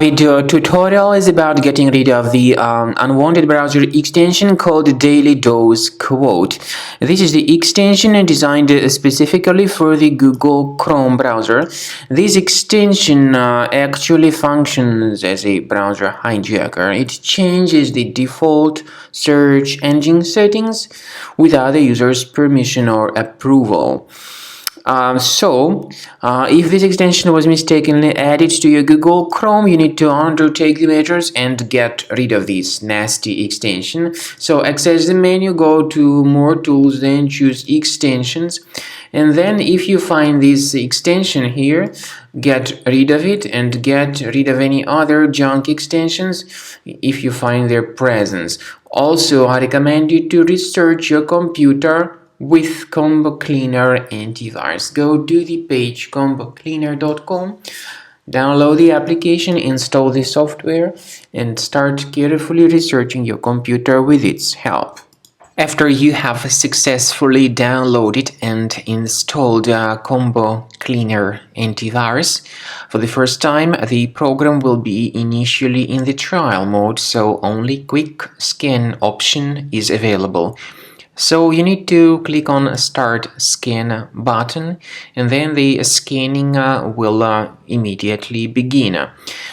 Video tutorial is about getting rid of the unwanted browser extension called DailyDoseQuote. This is the extension designed specifically for the Google Chrome browser. This extension actually functions as a browser hijacker. It changes the default search engine settings without the user's permission or approval. If this extension was mistakenly added to your Google Chrome, you need to undertake the measures and get rid of this nasty extension. So access the menu, go to More Tools, then choose Extensions. And then if you find this extension here, get rid of it and get rid of any other junk extensions if you find their presence. Also, I recommend you to research your computer with Combo Cleaner antivirus. Go to the page combocleaner.com, download the application, install the software, and start carefully researching your computer with its help. After you have successfully downloaded and installed Combo Cleaner antivirus, for the first time the program will be initially in the trial mode, so only quick scan option is available. So you need to click on Start Scan button, and then the scanning will immediately begin.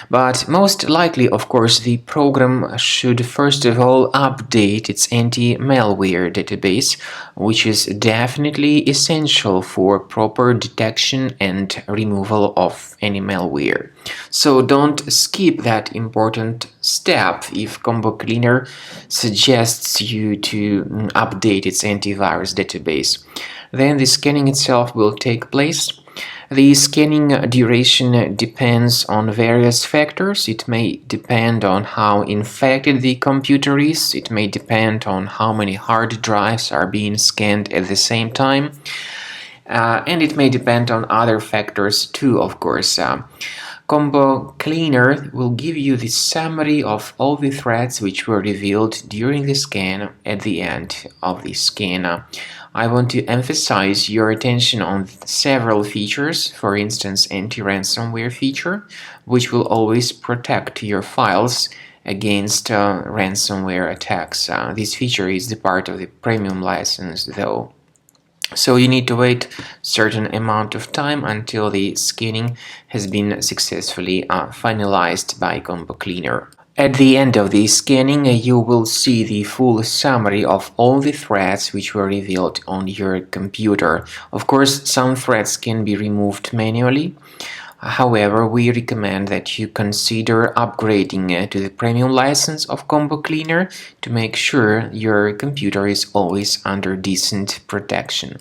But most likely, of course, the program should first of all update its anti-malware database, which is definitely essential for proper detection and removal of any malware. So don't skip that important step if Combo Cleaner suggests you to update its antivirus database. Then the scanning itself will take place. The scanning duration depends on various factors. It may depend on how infected the computer is. It may depend on how many hard drives are being scanned at the same time. And it may depend on other factors too, of course. Combo Cleaner will give you the summary of all the threats which were revealed during the scan at the end of the scan. I want to emphasize your attention on several features, for instance, anti-ransomware feature, which will always protect your files against ransomware attacks. This feature is the part of the premium license, though. So you need to wait a certain amount of time until the scanning has been successfully finalized by Combo Cleaner. At the end of the scanning, you will see the full summary of all the threats which were revealed on your computer. Of course, some threats can be removed manually. However, we recommend that you consider upgrading to the premium license of Combo Cleaner to make sure your computer is always under decent protection.